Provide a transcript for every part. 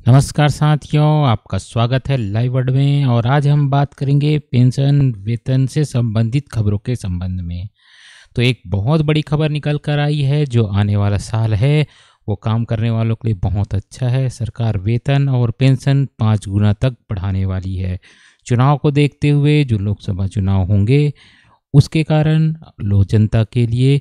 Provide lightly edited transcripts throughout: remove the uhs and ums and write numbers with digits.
नमस्कार साथियों, आपका स्वागत है लाइव वर्ड में। और आज हम बात करेंगे पेंशन वेतन से संबंधित खबरों के संबंध में। तो एक बहुत बड़ी खबर निकल कर आई है, जो आने वाला साल है वो काम करने वालों के लिए बहुत अच्छा है। सरकार वेतन और पेंशन 5 गुना तक बढ़ाने वाली है। चुनाव को देखते हुए जो लोकसभा चुनाव होंगे उसके कारण लोक जनता के लिए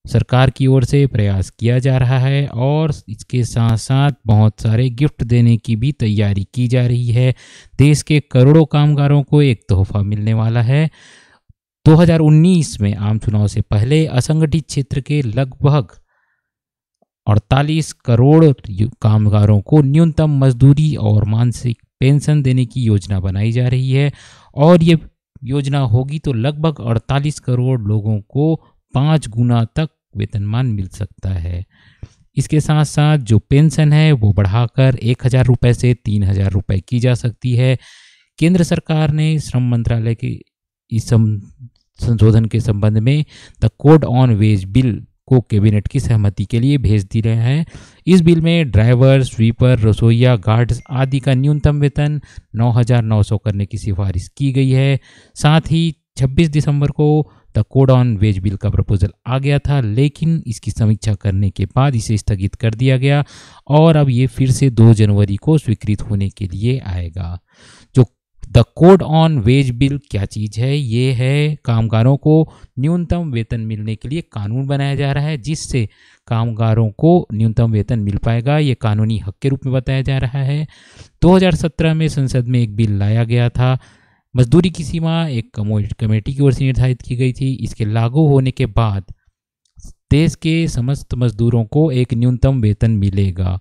सरकार की ओर से प्रयास किया जा रहा है और इसके साथ साथ बहुत सारे गिफ्ट देने की भी तैयारी की जा रही है। देश के करोड़ों कामगारों को एक तोहफा मिलने वाला है। 2019 में आम चुनाव से पहले असंगठित क्षेत्र के लगभग 48 करोड़ कामगारों को न्यूनतम मजदूरी और मासिक पेंशन देने की योजना बनाई जा रही है। और ये योजना होगी तो लगभग 48 करोड़ लोगों को 5 गुना तक वेतनमान मिल सकता है। इसके साथ साथ जो पेंशन है वो बढ़ाकर 1,000 रुपये से 3,000 रुपये की जा सकती है। केंद्र सरकार ने श्रम मंत्रालय के इस संशोधन के संबंध में the code on wage bill को कैबिनेट की सहमति के लिए भेज दी रहा है। इस बिल में ड्राइवर, स्वीपर, रसोइया, गार्ड्स आदि का न्यूनतम वेतन 9,900 करने की सिफारिश की गई है। साथ ही 26 दिसंबर को the code on wage bill का प्रपोजल आ गया था, लेकिन इसकी समीक्षा करने के बाद इसे स्थगित कर दिया गया और अब ये फिर से 2 जनवरी को स्वीकृत होने के लिए आएगा। जो the code on wage bill क्या चीज़ है? ये है कामगारों को न्यूनतम वेतन मिलने के लिए कानून बनाया जा रहा है, जिससे कामगारों को न्यूनतम वेतन मिल पाएगा। ये कानूनी हक के रूप में बताया जा रहा है। 2017 में संसद में एक बिल लाया गया था। मजदूरी की सीमा एक कमेटी की ओर से निर्धारित की गई थी। इसके लागू होने के बाद देश के समस्त मजदूरों को एक न्यूनतम वेतन मिलेगा।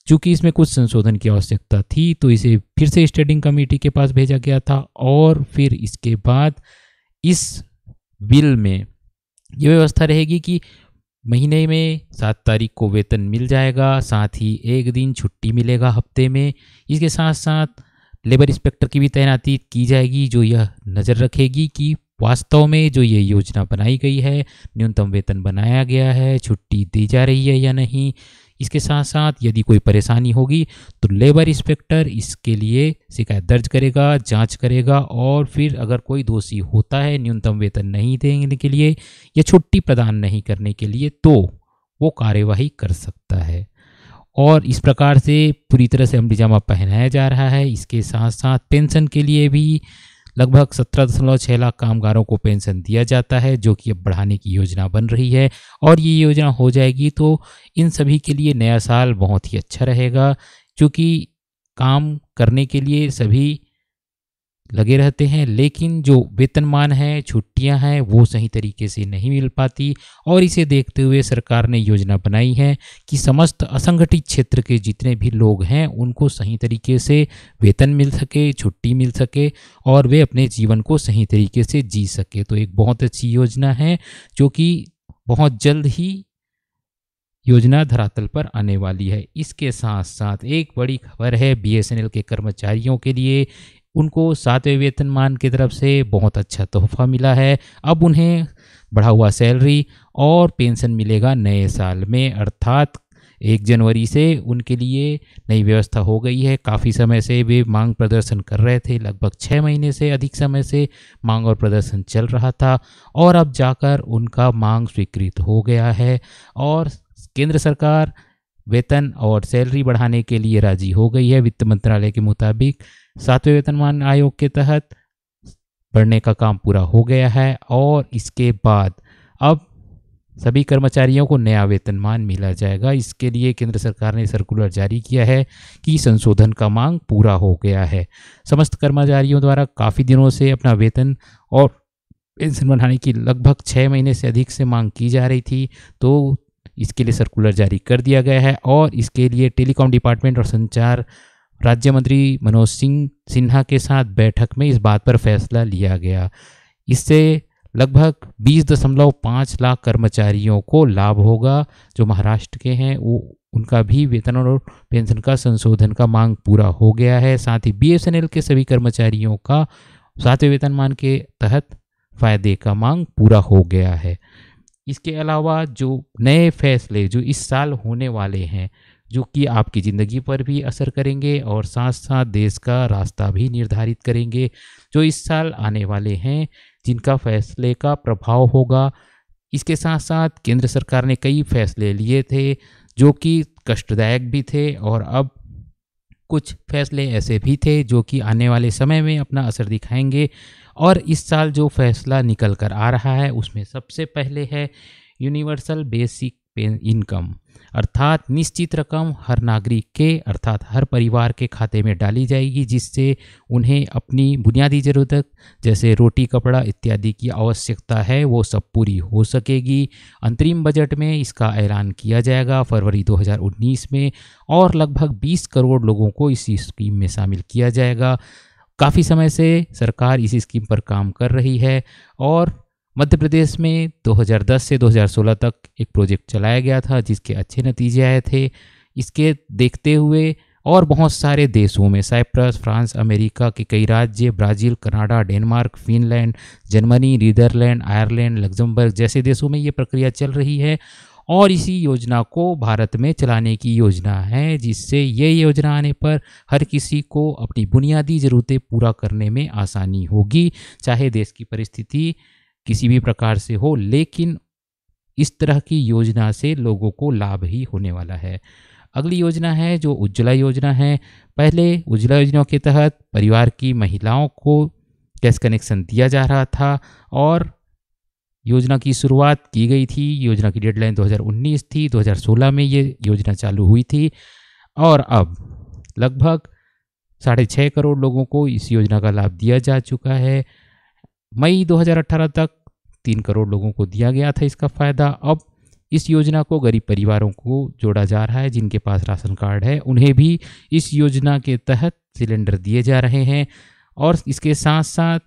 चूँकि इसमें कुछ संशोधन की आवश्यकता थी तो इसे फिर से स्टैंडिंग कमेटी के पास भेजा गया था और फिर इसके बाद इस बिल में ये व्यवस्था रहेगी कि महीने में 7 तारीख को वेतन मिल जाएगा, साथ ही 1 दिन छुट्टी मिलेगा हफ्ते में। इसके साथ साथ लेबर इंस्पेक्टर की भी तैनाती की जाएगी, जो यह नज़र रखेगी कि वास्तव में जो ये योजना बनाई गई है, न्यूनतम वेतन बनाया गया है, छुट्टी दी जा रही है या नहीं। इसके साथ साथ यदि कोई परेशानी होगी तो लेबर इंस्पेक्टर इसके लिए शिकायत दर्ज करेगा, जांच करेगा और फिर अगर कोई दोषी होता है न्यूनतम वेतन नहीं देने के लिए या छुट्टी प्रदान नहीं करने के लिए तो वो कार्यवाही कर सकता है। और इस प्रकार से पूरी तरह से अमली जामा पहनाया जा रहा है। इसके साथ साथ पेंशन के लिए भी लगभग 17.6 लाख कामगारों को पेंशन दिया जाता है, जो कि अब बढ़ाने की योजना बन रही है। और ये योजना हो जाएगी तो इन सभी के लिए नया साल बहुत ही अच्छा रहेगा, क्योंकि काम करने के लिए सभी लगे रहते हैं, लेकिन जो वेतनमान है, छुट्टियां हैं, वो सही तरीके से नहीं मिल पाती। और इसे देखते हुए सरकार ने योजना बनाई है कि समस्त असंगठित क्षेत्र के जितने भी लोग हैं उनको सही तरीके से वेतन मिल सके, छुट्टी मिल सके और वे अपने जीवन को सही तरीके से जी सके। तो एक बहुत अच्छी योजना है, जो कि बहुत जल्द ही योजना धरातल पर आने वाली है। इसके साथ साथ एक बड़ी खबर है BSNL के कर्मचारियों के लिए। उनको 7वें वेतनमान की तरफ से बहुत अच्छा तोहफा मिला है। अब उन्हें बढ़ा हुआ सैलरी और पेंशन मिलेगा नए साल में, अर्थात 1 जनवरी से उनके लिए नई व्यवस्था हो गई है। काफ़ी समय से वे मांग प्रदर्शन कर रहे थे, लगभग 6 महीने से अधिक समय से मांग और प्रदर्शन चल रहा था और अब जाकर उनका मांग स्वीकृत हो गया है और केंद्र सरकार वेतन और सैलरी बढ़ाने के लिए राजी हो गई है। वित्त मंत्रालय के मुताबिक 7वें वेतनमान आयोग के तहत बढ़ने का काम पूरा हो गया है और इसके बाद अब सभी कर्मचारियों को नया वेतनमान मिला जाएगा। इसके लिए केंद्र सरकार ने सर्कुलर जारी किया है कि संशोधन का मांग पूरा हो गया है। समस्त कर्मचारियों द्वारा काफ़ी दिनों से अपना वेतन और पेंशन बढ़ाने की लगभग 6 महीने से अधिक से मांग की जा रही थी, तो इसके लिए सर्कुलर जारी कर दिया गया है और इसके लिए टेलीकॉम डिपार्टमेंट और संचार राज्य मंत्री मनोज सिंह सिन्हा के साथ बैठक में इस बात पर फैसला लिया गया। इससे लगभग 20.5 लाख कर्मचारियों को लाभ होगा। जो महाराष्ट्र के हैं वो उनका भी वेतन और पेंशन का संशोधन का मांग पूरा हो गया है। साथ ही BSNL के सभी कर्मचारियों का 7वें वेतनमान के तहत फायदे का मांग पूरा हो गया है। इसके अलावा जो नए फैसले जो इस साल होने वाले हैं जो कि आपकी ज़िंदगी पर भी असर करेंगे और साथ साथ देश का रास्ता भी निर्धारित करेंगे, जो इस साल आने वाले हैं, जिनका फैसले का प्रभाव होगा। इसके साथ साथ केंद्र सरकार ने कई फैसले लिए थे जो कि कष्टदायक भी थे, और अब कुछ फैसले ऐसे भी थे जो कि आने वाले समय में अपना असर दिखाएंगे। और इस साल जो फैसला निकल कर आ रहा है उसमें सबसे पहले है यूनिवर्सल बेसिक इनकम, अर्थात निश्चित रकम हर नागरिक के अर्थात हर परिवार के खाते में डाली जाएगी, जिससे उन्हें अपनी बुनियादी ज़रूरत जैसे रोटी कपड़ा इत्यादि की आवश्यकता है वो सब पूरी हो सकेगी। अंतरिम बजट में इसका ऐलान किया जाएगा फरवरी 2019 में, और लगभग 20 करोड़ लोगों को इस स्कीम में शामिल किया जाएगा। काफ़ी समय से सरकार इस स्कीम पर काम कर रही है, और मध्य प्रदेश में 2010 से 2016 तक एक प्रोजेक्ट चलाया गया था जिसके अच्छे नतीजे आए थे। इसके देखते हुए और बहुत सारे देशों में साइप्रस, फ्रांस, अमेरिका के कई राज्य, Brazil, Canada, Denmark, Finland, Germany, Netherland, Ireland, Luxembourg जैसे देशों में ये प्रक्रिया चल रही है, और इसी योजना को भारत में चलाने की योजना है, जिससे ये योजना आने पर हर किसी को अपनी बुनियादी ज़रूरतें पूरा करने में आसानी होगी, चाहे देश की परिस्थिति किसी भी प्रकार से हो, लेकिन इस तरह की योजना से लोगों को लाभ ही होने वाला है। अगली योजना है जो उज्ज्वला योजना है। पहले उज्ज्वला योजना के तहत परिवार की महिलाओं को गैस कनेक्शन दिया जा रहा था, और योजना की शुरुआत की गई थी। योजना की डेडलाइन 2019 थी, 2016 में ये योजना चालू हुई थी, और अब लगभग 6.5 करोड़ लोगों को इस योजना का लाभ दिया जा चुका है। मई 2018 तक 3 करोड़ लोगों को दिया गया था इसका फ़ायदा। अब इस योजना को गरीब परिवारों को जोड़ा जा रहा है, जिनके पास राशन कार्ड है उन्हें भी इस योजना के तहत सिलेंडर दिए जा रहे हैं, और इसके साथ साथ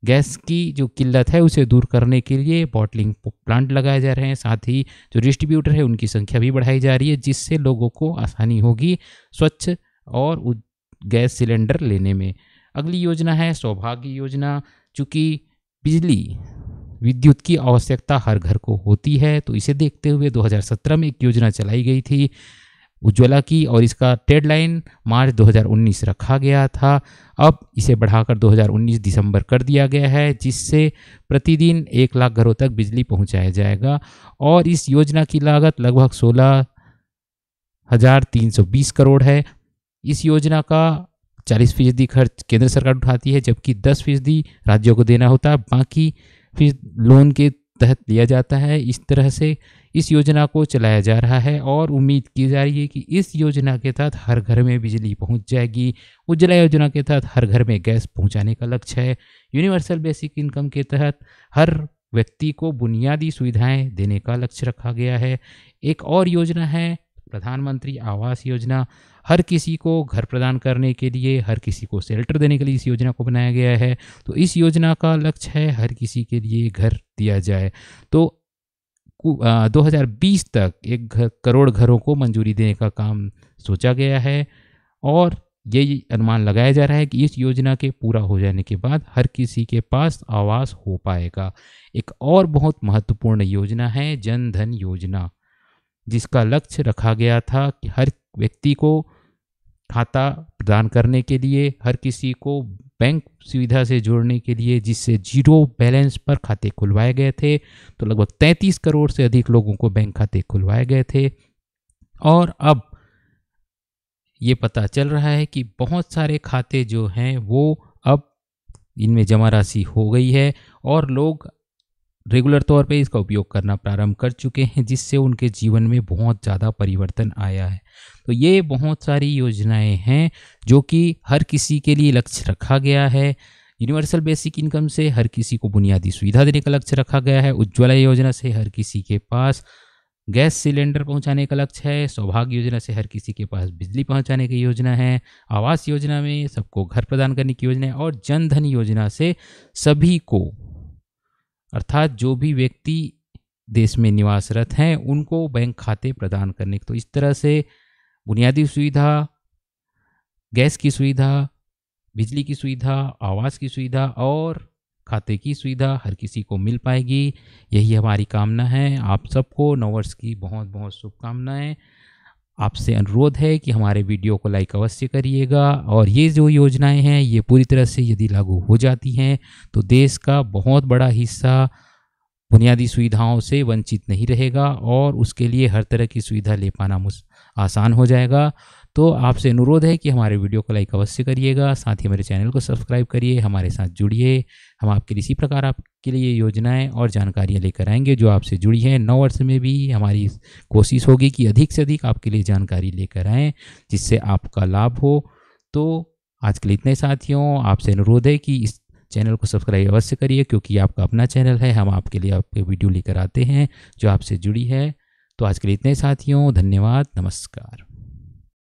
गैस की जो किल्लत है उसे दूर करने के लिए बॉटलिंग प्लांट लगाए जा रहे हैं। साथ ही जो डिस्ट्रीब्यूटर है उनकी संख्या भी बढ़ाई जा रही है, जिससे लोगों को आसानी होगी स्वच्छ और गैस सिलेंडर लेने में। अगली योजना है सौभाग्य योजना। चूँकि बिजली विद्युत की आवश्यकता हर घर को होती है, तो इसे देखते हुए 2017 में एक योजना चलाई गई थी उज्ज्वला की, और इसका डेडलाइन मार्च 2019 रखा गया था। अब इसे बढ़ाकर 2019 दिसंबर कर दिया गया है, जिससे प्रतिदिन 1 लाख घरों तक बिजली पहुंचाया जाएगा, और इस योजना की लागत लगभग 16,320 करोड़ है। इस योजना का 40% खर्च केंद्र सरकार उठाती है, जबकि 10% राज्यों को देना होता है, बाकी फिर लोन के तहत लिया जाता है। इस तरह से इस योजना को चलाया जा रहा है, और उम्मीद की जा रही है कि इस योजना के तहत हर घर में बिजली पहुंच जाएगी। उज्ज्वला योजना के तहत हर घर में गैस पहुंचाने का लक्ष्य है। यूनिवर्सल बेसिक इनकम के तहत हर व्यक्ति को बुनियादी सुविधाएं देने का लक्ष्य रखा गया है। एक और योजना है प्रधानमंत्री आवास योजना। हर किसी को घर प्रदान करने के लिए, हर किसी को शेल्टर देने के लिए इस योजना को बनाया गया है। तो इस योजना का लक्ष्य है हर किसी के लिए घर दिया जाए। तो 2020 तक 1 करोड़ घरों को मंजूरी देने का काम सोचा गया है, और ये अनुमान लगाया जा रहा है कि इस योजना के पूरा हो जाने के बाद हर किसी के पास आवास हो पाएगा। एक और बहुत महत्वपूर्ण योजना है जन धन योजना, जिसका लक्ष्य रखा गया था कि हर व्यक्ति को खाता प्रदान करने के लिए, हर किसी को बैंक सुविधा से जोड़ने के लिए, जिससे जीरो बैलेंस पर खाते खुलवाए गए थे। तो लगभग 33 करोड़ से अधिक लोगों को बैंक खाते खुलवाए गए थे, और अब ये पता चल रहा है कि बहुत सारे खाते जो हैं वो अब इनमें जमा राशि हो गई है, और लोग रेगुलर तौर पे इसका उपयोग करना प्रारंभ कर चुके हैं, जिससे उनके जीवन में बहुत ज़्यादा परिवर्तन आया है। तो ये बहुत सारी योजनाएं हैं जो कि हर किसी के लिए लक्ष्य रखा गया है। यूनिवर्सल बेसिक इनकम से हर किसी को बुनियादी सुविधा देने का लक्ष्य रखा गया है। उज्ज्वला योजना से हर किसी के पास गैस सिलेंडर पहुंचाने का लक्ष्य है। सौभाग्य योजना से हर किसी के पास बिजली पहुंचाने की योजना है। आवास योजना में सबको घर प्रदान करने की योजना है, और जन धन योजना से सभी को, अर्थात जो भी व्यक्ति देश में निवासरत हैं उनको बैंक खाते प्रदान करने। तो इस तरह से बुनियादी सुविधा, गैस की सुविधा, बिजली की सुविधा, आवास की सुविधा और खाते की सुविधा हर किसी को मिल पाएगी। यही हमारी कामना है। आप सबको नववर्ष की बहुत बहुत शुभकामनाएं। आपसे अनुरोध है कि हमारे वीडियो को लाइक अवश्य करिएगा। और ये जो योजनाएं हैं ये पूरी तरह से यदि लागू हो जाती हैं तो देश का बहुत बड़ा हिस्सा बुनियादी सुविधाओं से वंचित नहीं रहेगा और उसके लिए हर तरह की सुविधा ले पाना आसान हो जाएगा। तो आपसे अनुरोध है कि हमारे वीडियो को लाइक अवश्य करिएगा, साथ ही हमारे चैनल को सब्सक्राइब करिए, हमारे साथ जुड़िए। हम आपके लिए इसी प्रकार आपके लिए योजनाएं और जानकारियां लेकर आएंगे जो आपसे जुड़ी हैं। 9 वर्ष में भी हमारी कोशिश होगी कि अधिक से अधिक आपके लिए जानकारी लेकर आएँ जिससे आपका लाभ हो। तो आज के लिए इतने साथियों, आपसे अनुरोध है कि इस चैनल को सब्सक्राइब अवश्य करिए क्योंकि आपका अपना चैनल है। हम आपके लिए आपके वीडियो लेकर आते हैं जो आपसे जुड़ी है। तो आज के लिए इतने साथियों, धन्यवाद, नमस्कार।